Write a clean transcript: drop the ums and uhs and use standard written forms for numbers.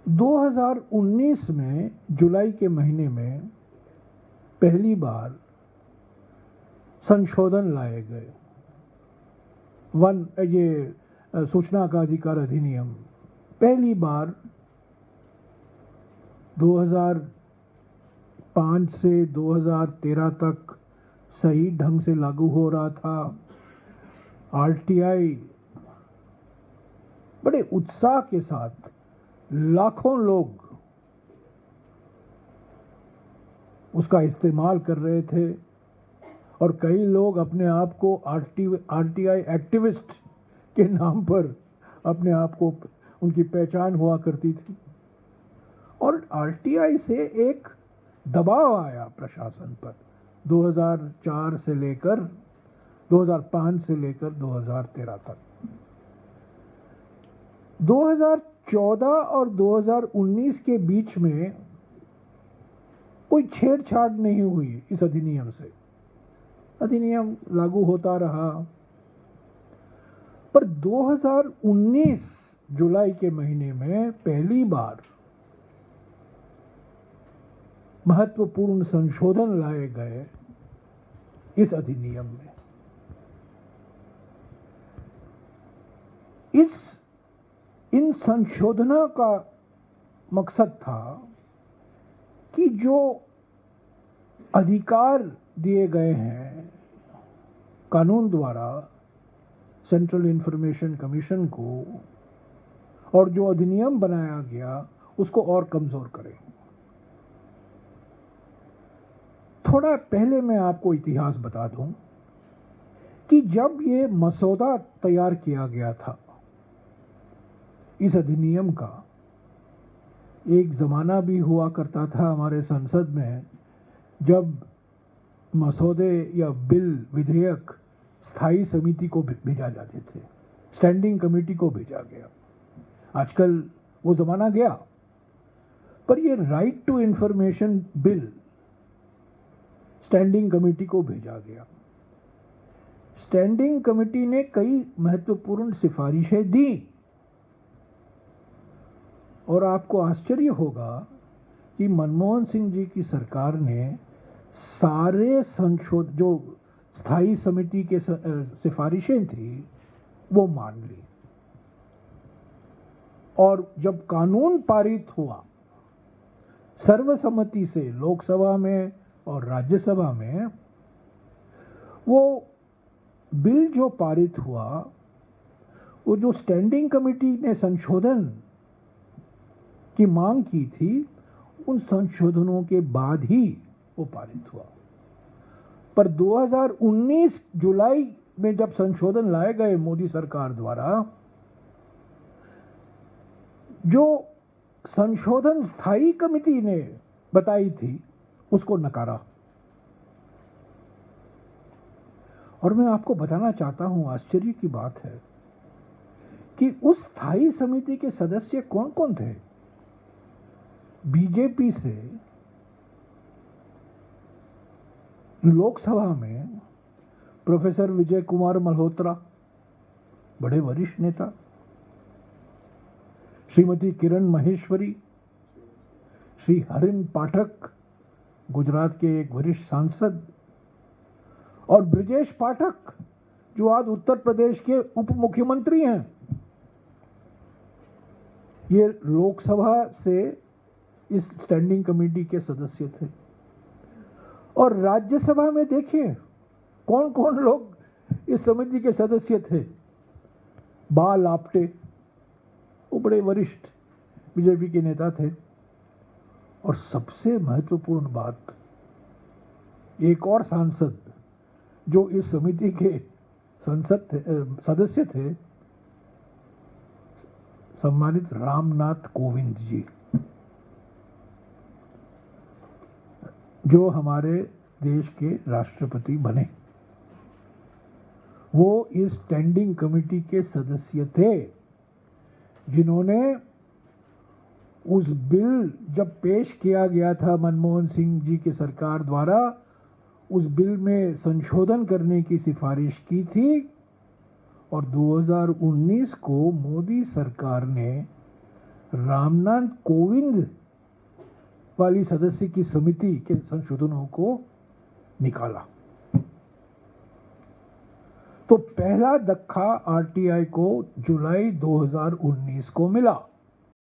2019 में जुलाई के महीने में पहली बार संशोधन लाए गए। ये सूचना का अधिकार अधिनियम पहली बार 2005 से 2013 तक सही ढंग से लागू हो रहा था। आरटीआई बड़े उत्साह के साथ लाखों लोग उसका इस्तेमाल कर रहे थे और कई लोग अपने आप को आरटीआई एक्टिविस्ट के नाम पर अपने आप को उनकी पहचान हुआ करती थी। और आरटीआई से एक दबाव आया प्रशासन पर 2004 से लेकर 2005 से लेकर 2013 तक। 2014 और 2019 के बीच में कोई छेड़छाड़ नहीं हुई इस अधिनियम से। अधिनियम लागू होता रहा, पर 2019 जुलाई के महीने में पहली बार महत्वपूर्ण संशोधन लाए गए इस अधिनियम में। इन संशोधनों का मकसद था कि जो अधिकार दिए गए हैं कानून द्वारा सेंट्रल इंफॉर्मेशन कमीशन को, और जो अधिनियम बनाया गया उसको और कमजोर करें। थोड़ा पहले मैं आपको इतिहास बता दूं कि जब ये मसौदा तैयार किया गया था इस अधिनियम का, एक जमाना भी हुआ करता था हमारे संसद में जब मसौदे या बिल विधेयक स्थायी समिति को भेजा जाते थे, स्टैंडिंग कमेटी को भेजा गया। आजकल वो जमाना गया, पर ये right to information bill standing committee को भेजा गया। स्टैंडिंग कमेटी ने कई महत्वपूर्ण सिफारिशें दी और आपको आश्चर्य होगा कि मनमोहन सिंह जी की सरकार ने सारे जो स्थायी समिति के सिफारिशें थी वो मान ली। और जब कानून पारित हुआ सर्वसम्मति से लोकसभा में और राज्यसभा में, वो बिल जो पारित हुआ, वो जो स्टैंडिंग कमेटी ने संशोधन की मांग की थी, उन संशोधनों के बाद ही वो पारित हुआ। पर 2019 जुलाई में जब संशोधन लाए गए मोदी सरकार द्वारा, जो संशोधन स्थायी कमेटी ने बताई थी उसको नकारा। और मैं आपको बताना चाहता हूं, आश्चर्य की बात है कि उस स्थायी समिति के सदस्य कौन कौन थे। बीजेपी से लोकसभा में प्रोफेसर विजय कुमार मल्होत्रा, बड़े वरिष्ठ नेता, श्रीमती किरण महेश्वरी, श्री हरिन पाठक, गुजरात के एक वरिष्ठ सांसद, और ब्रिजेश पाठक जो आज उत्तर प्रदेश के उप मुख्यमंत्री हैं। ये लोकसभा से इस स्टैंडिंग कमेटी के सदस्य थे। और राज्यसभा में देखिए कौन कौन लोग इस समिति के सदस्य थे। बाल आप्टे, वो बड़े वरिष्ठ बीजेपी के नेता थे। और सबसे महत्वपूर्ण बात, एक और सांसद जो इस समिति के सदस्य थे, सम्मानित रामनाथ कोविंद जी, जो हमारे देश के राष्ट्रपति बने, वो इस स्टैंडिंग कमेटी के सदस्य थे, जिन्होंने उस बिल जब पेश किया गया था मनमोहन सिंह जी की सरकार द्वारा, उस बिल में संशोधन करने की सिफारिश की थी। और 2019 को मोदी सरकार ने रामनाथ कोविंद वाली सदस्य की समिति के संशोधनों को निकाला। तो पहला धक्का आरटीआई को जुलाई 2019 को मिला।